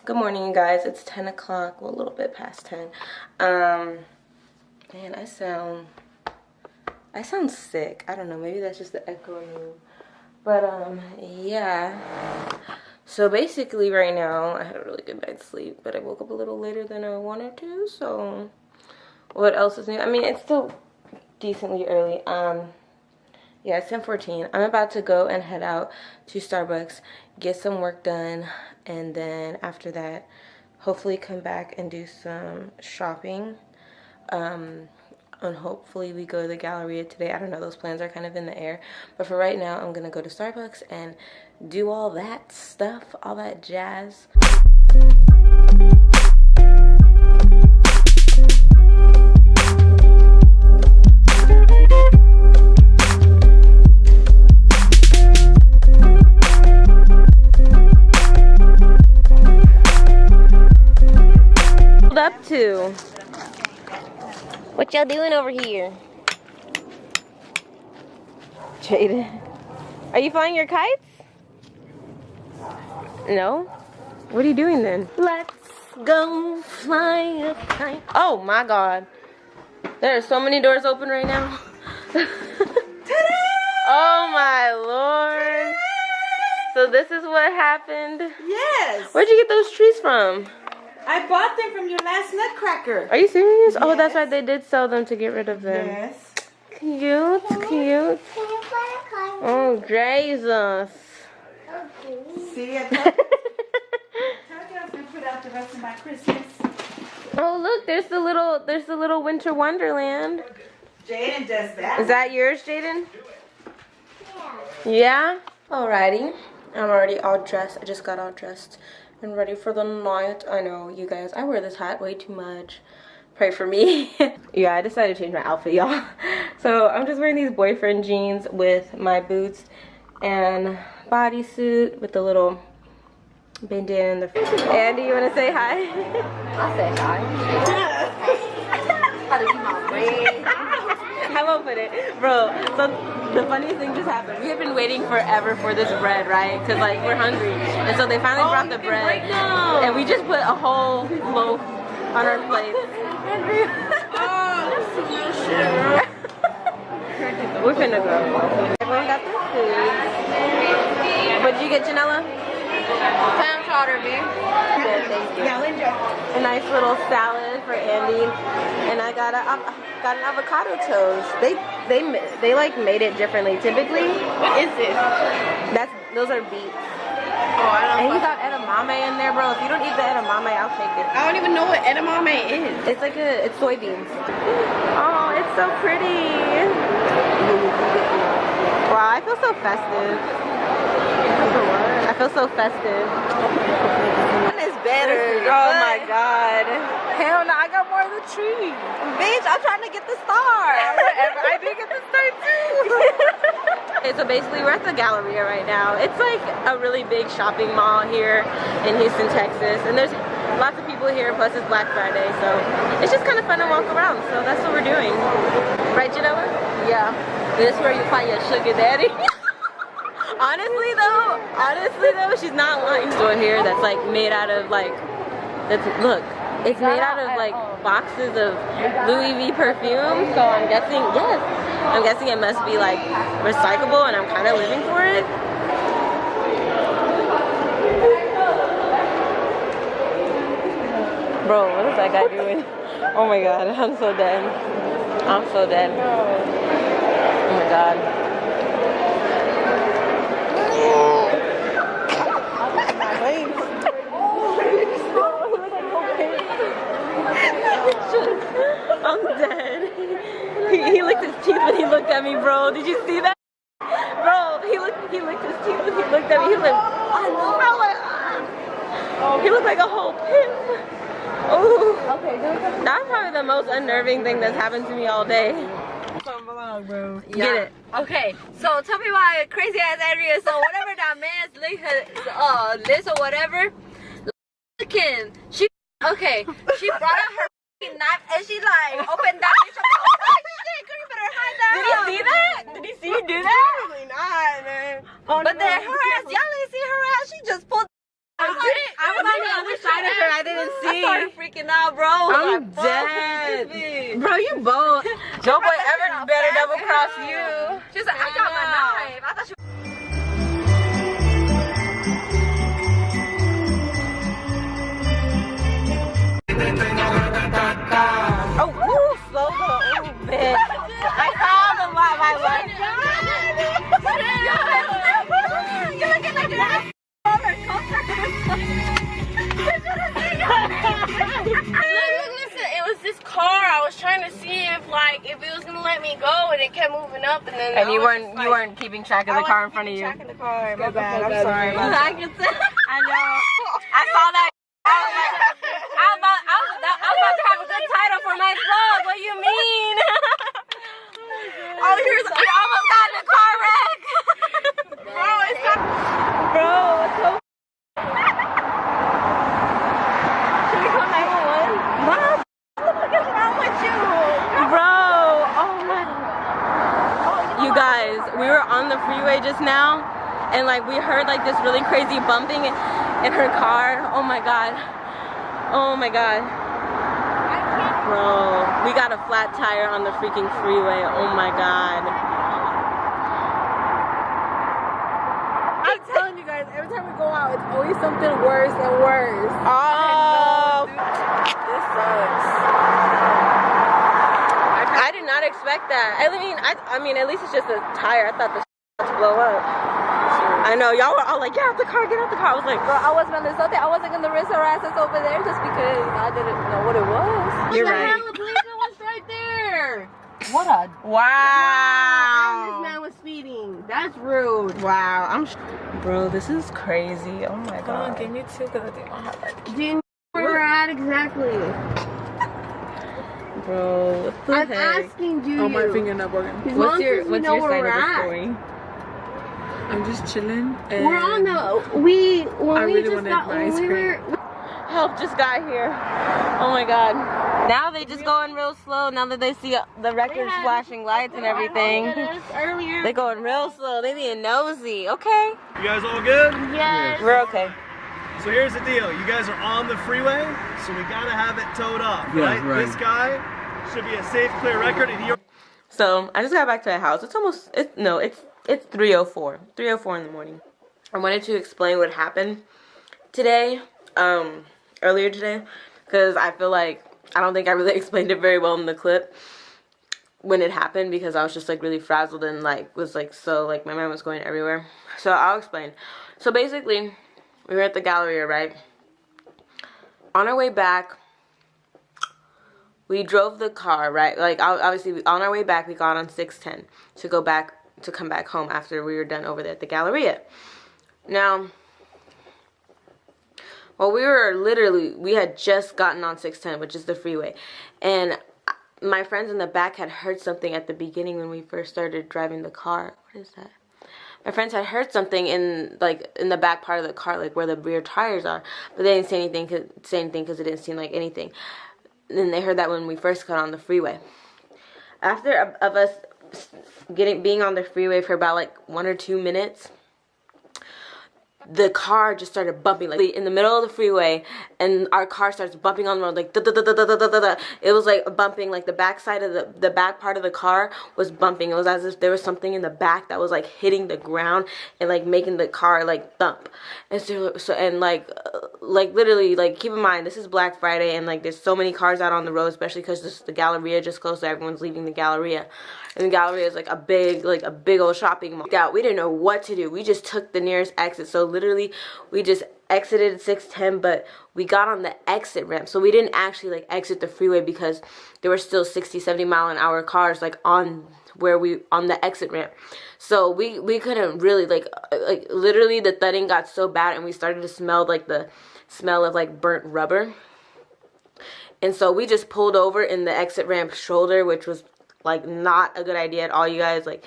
Good morning, you guys. It's 10 o'clock, well, a little bit past 10. Man, I sound sick. I don't know, maybe that's just the echo in the room. But, yeah. So basically right now, I had a really good night's sleep, but I woke up a little later than I wanted to, so what else is new? I mean, it's still decently early. Yeah, it's 10:14. I'm about to go and head out to Starbucks, get some work done, and then after that, hopefully come back and do some shopping. And hopefully we go to the Galleria today. I don't know, those plans are kind of in the air. But for right now, I'm gonna go to Starbucks and do all that stuff, all that jazz. Up to? What y'all doing over here? Jaden, are you flying your kites? No? What are you doing then? Let's go fly a kite. Oh my god. There are so many doors open right now. Oh my lord. So this is what happened? Yes. Where'd you get those trees from? I bought them from your last Nutcracker. Are you serious? Yes. Oh, that's right. They did sell them to get rid of them. Yes. Cute, cute. Oh, Jesus. See, I told you I was gonna put out the rest of my Christmas. Oh, look, there's the little winter wonderland. Jaden does that. Is that yours, Jaden? Yeah. Alrighty. I'm already all dressed. I just got all dressed and ready for the night. I know, you guys, I wear this hat way too much. Pray for me. Yeah, I decided to change my outfit, y'all. So I'm just wearing these boyfriend jeans with my boots and bodysuit with the little bandana in the front. Andy, you want to say hi? I'll say hi. How to keep my bread. I won't put it. Bro, so the funniest thing just happened. We have been waiting forever for this bread, right? Because, like, we're hungry. And so they finally brought the bread. And we just put a whole loaf on our plate. We're finna go. Everyone got their food. What did you get, Janella? Clam chowder, babe. Good, thank you. A nice little salad for Andy. And I got an avocado toast. They like made it differently. Typically, What is this? those are beets. Oh, I don't And know. you got edamame in there, bro. If you don't eat the edamame, I'll take it. I don't even know what edamame is. It's soybeans. Oh, it's so pretty. Wow, I feel so festive. I feel so festive. One is better. Oh my god. Hell no, I got more of the tree. Bitch, I'm trying to get the star. I did get the star too. Okay, so basically we're at the Galleria right now. It's like a really big shopping mall here in Houston, Texas. And there's lots of people here, plus it's Black Friday. So it's just kind of fun to walk around. So that's what we're doing. Right, Janella? Yeah. This is where you find your sugar daddy. Honestly though, she's not lying. Store here that's like made out of like, look, it's made out of like boxes of Louis V perfume. So I'm guessing, yes, I'm guessing it must be like recyclable, and I'm kind of living for it. Bro, what is that guy doing? Oh my god, I'm so dead. I'm so dead. Oh my god. I'm dead. He licked his teeth when he looked at me, bro. Did you see that? Bro, he licked his teeth when he looked at me. He looked like a whole pimp. Oh, that's probably the most unnerving thing that's happened to me all day. Get it? Okay, so tell me why crazy ass Andrea. So whatever that man's list or whatever, looking, she brought out her knife and she like opened that bitch up. Oh shit, girl, you better hide that. Did you see that? Did you see you do that? Probably not, man. But then her ass, y'all didn't see her ass. She just pulled. I was on the other side freaking out, bro. I was I'm like, fuck, dead. this bitch. Bro, you both. Joe Boy ever better double cross you. She's like, I got my knife. I thought she Oh, woo, slow down. Oh, bitch. I saw the light. My light. You're looking like you're roller coaster. Listen, it was this car. I was trying to see if it was gonna let me go, and it kept moving up, and then And you weren't keeping track of the car in front of you. Track of the car. My Get the bad. fuck I'm out of sorry. here. I can tell. I know. I saw that. I was about to have a good title for my vlog. What do you mean? Oh, here's. We almost got in a car wreck. Bro, it's not. Bro, it's so. Should we call 911? Mom, what the fuck is wrong with you? Bro, oh my. You guys, we were on the freeway just now, and like we heard like this really crazy bumping in her car. Oh my god. Oh my god. Bro, we got a flat tire on the freaking freeway. Oh my god. I'm telling you guys, every time we go out, it's always something worse and worse. Oh, This sucks. I did not expect that. I mean, at least it's just a tire. I thought the was to blow up. I know, y'all were all like, get out the car, get out the car. I was like, Bro, I was gonna risk her asses over there just because I didn't know what it was. you're right. The police was right there. What a. And this Wow. man was speeding. That's rude. Wow, bro, this is crazy. Oh my god. Give me two because I think I have that. Do you know where we're at exactly? Bro, what the I'm heck? asking you. not working. As long as we know where side we're of the at. story? I'm just chilling. And We're on the. We really just wanted got. my When ice we cream. were. Help just got here. Oh my god. Now they just going real slow now that they see the records flashing lights and everything. Earlier. They going real slow. They being nosy. Okay. You guys all good? Yes. We're okay. So here's the deal. You guys are on the freeway, so we gotta have it towed up, Yeah, right? right. This guy should be a safe, clear record, and he So I just got back to the house. It's 3:04. 3:04 in the morning. I wanted to explain what happened today, earlier today, because I feel like I don't think I really explained it very well in the clip when it happened, because I was just like really frazzled and like was like so like my mind was going everywhere. So I'll explain. So basically, we were at the Galleria, right? On our way back, we drove the car, right? Like, obviously, on our way back, we got on 610 to come back home after we were done over there at the Galleria. Now, well, we had just gotten on 610, which is the freeway. And my friends in the back had heard something at the beginning when we first started driving the car. What is that? My friends had heard something in the back part of the car, like where the rear tires are, but they didn't say anything because it didn't seem like anything. And then they heard that when we first got on the freeway. After of us being on the freeway for about like 1 or 2 minutes, the car just started bumping, like in the middle of the freeway, and our car starts bumping on the road, like da da da da da da da da. It was like bumping, like the back side of the back part of the car was bumping. It was as if there was something in the back that was like hitting the ground and like making the car like thump. And so and like literally, like, keep in mind this is Black Friday and like there's so many cars out on the road, especially because the Galleria just closed, so everyone's leaving the Galleria. And the Galleria is like a big old shopping mall. We didn't know what to do. We just took the nearest exit. So literally, we just exited 610, but we got on the exit ramp. So we didn't actually like exit the freeway because there were still 60, 70 mile an hour cars like on the exit ramp. So we couldn't really like literally the thudding got so bad, and we started to smell like the smell of like burnt rubber. And so we just pulled over in the exit ramp shoulder, which was like not a good idea at all, you guys. Like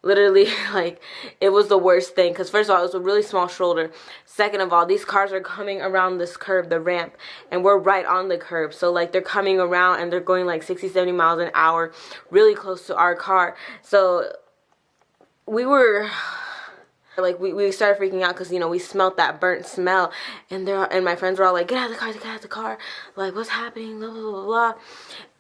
literally, like it was the worst thing, because first of all, it was a really small shoulder. Second of all, these cars are coming around this curb, the ramp, and we're right on the curb. So like they're coming around and they're going like 60, 70 miles an hour really close to our car. So we were Like we started freaking out because, you know, we smelled that burnt smell, and my friends were all like, get out of the car, get out of the car, like, what's happening, blah, blah, blah, blah.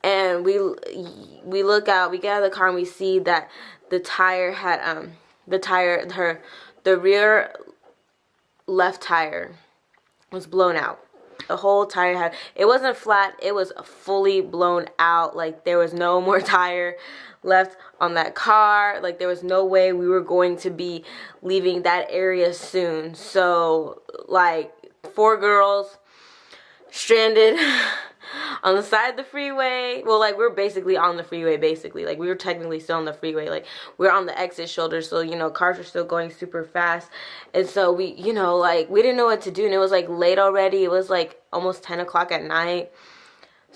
And we look out, we get out of the car, and we see that the tire had, the rear left tire was blown out. The whole tire had, it wasn't flat, it was fully blown out. Like, there was no more tire left on that car. Like, there was no way we were going to be leaving that area soon. So, like, 4 girls stranded on the side of the freeway. Well, like, we're basically on the freeway, basically. Like, we were technically still on the freeway. Like, we're on the exit shoulder, so, you know, cars are still going super fast. And so we, you know, like, we didn't know what to do, and it was, like, late already. It was, like, almost 10 o'clock at night.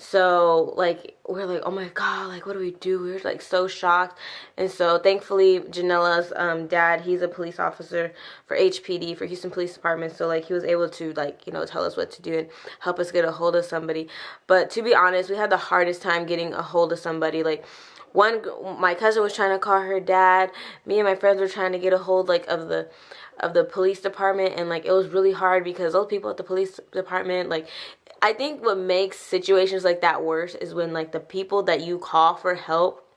So, like, we're like, oh my God, like, what do we do? We were, like, so shocked. And so, thankfully, Janella's dad, he's a police officer for HPD, for Houston Police Department. So, like, he was able to, like, you know, tell us what to do and help us get a hold of somebody. But to be honest, we had the hardest time getting a hold of somebody. Like, my cousin was trying to call her dad. Me and my friends were trying to get a hold, like, of the police department. And, like, it was really hard because those people at the police department, like, I think what makes situations like that worse is when, like, the people that you call for help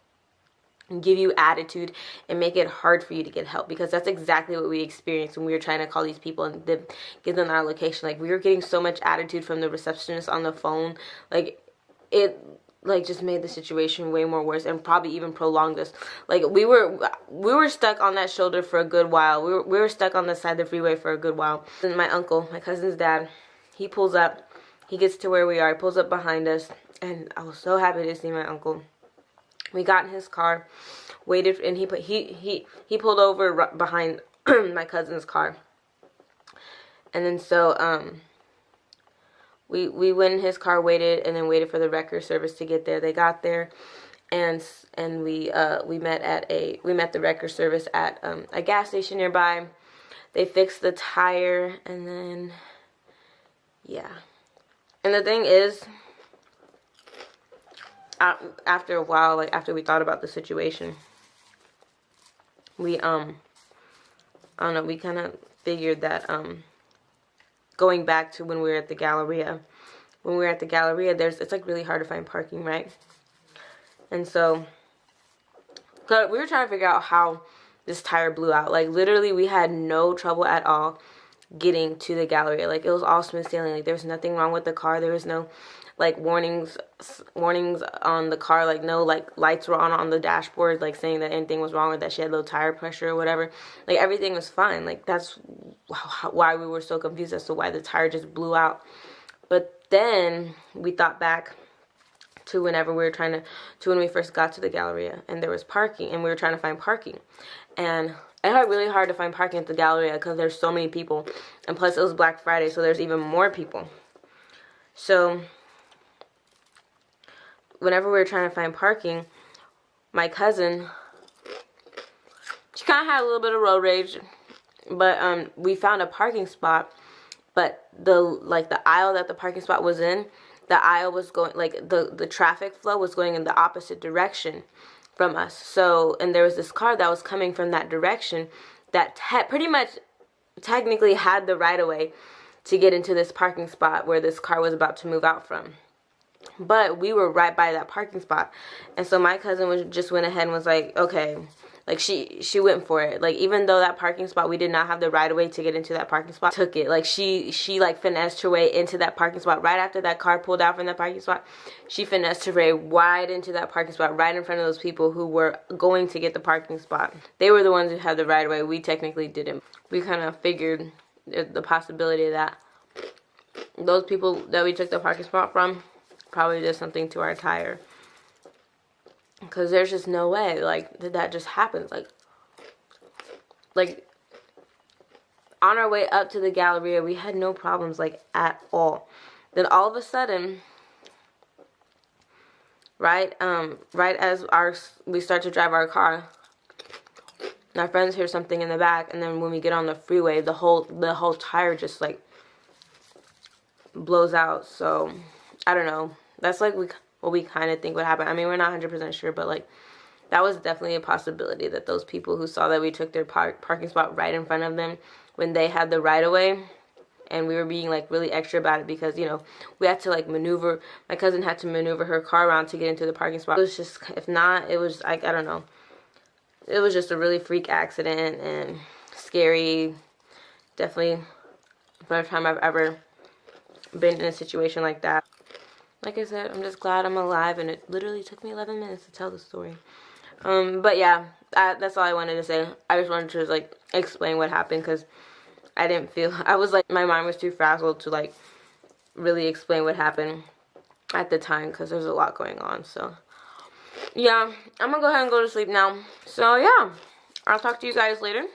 give you attitude and make it hard for you to get help, because that's exactly what we experienced when we were trying to call these people and give them our location. Like, we were getting so much attitude from the receptionist on the phone. Like, it, like, just made the situation way more worse and probably even prolonged us. Like, we were stuck on that shoulder for a good while. We were stuck on the side of the freeway for a good while. And my uncle, my cousin's dad, he pulls up. He gets to where we are, he pulls up behind us, and I was so happy to see my uncle. We got in his car, waited, and he pulled over behind my cousin's car. And then so we went in his car, waited, and then waited for the record service to get there. They got there, and we met the record service at a gas station nearby. They fixed the tire, and then yeah. And the thing is, after a while, like, after we thought about the situation, we, I don't know, we kind of figured that, going back to when we were at the Galleria, it's, like, really hard to find parking, right? And so we were trying to figure out how this tire blew out. Like, literally, we had no trouble at all getting to the Galleria. Like, it was all smooth sailing. Like, there was nothing wrong with the car. There was no, like, warnings on the car. Like, no, like, lights were on the dashboard, like, saying that anything was wrong with that. She had low tire pressure or whatever. Like, everything was fine. Like, that's why we were so confused as to why the tire just blew out. But then we thought back to whenever we were when we first got to the Galleria, and there was parking, and we were trying to find parking. And I had really hard to find parking at the Galleria because there's so many people, and plus it was Black Friday, so there's even more people. So whenever we were trying to find parking, my cousin, she kind of had a little bit of road rage, but we found a parking spot, but the aisle that the parking spot was in, the aisle was going, like, the traffic flow was going in the opposite direction from us. So, and there was this car that was coming from that direction that pretty much technically had the right of way to get into this parking spot where this car was about to move out from. But we were right by that parking spot. And so my cousin just went ahead and was like, okay, like, she went for it. Like, even though that parking spot, we did not have the right of way to get into that parking spot, took it. Like, she like finessed her way into that parking spot. Right after that car pulled out from that parking spot, she finessed her way right into that parking spot, right in front of those people who were going to get the parking spot. They were the ones who had the right of way. We technically didn't. We kind of figured the possibility of that. Those people that we took the parking spot from probably did something to our tire. Because there's just no way, like, that just happens. Like, on our way up to the Galleria, we had no problems, like, at all. Then all of a sudden, right as we start to drive our car, our friends hear something in the back, and then when we get on the freeway, the whole tire just, like, blows out. So, I don't know. That's, like, what we kind of think would happen. I mean, we're not 100% sure, but, like, that was definitely a possibility, that those people who saw that we took their parking spot right in front of them when they had the right of way, and we were being like really extra about it because, you know, we had to like maneuver, my cousin had to maneuver her car around to get into the parking spot. It was just, if not, it was like, I don't know, it was just a really freak accident and scary. Definitely the first time I've ever been in a situation like that. Like I said, I'm just glad I'm alive, and it literally took me 11 minutes to tell the story. But yeah, that's all I wanted to say. I just wanted to like explain what happened, because I didn't feel, I was like, my mind was too frazzled to like really explain what happened at the time, because there's a lot going on. So yeah, I'm gonna go ahead and go to sleep now. So yeah, I'll talk to you guys later.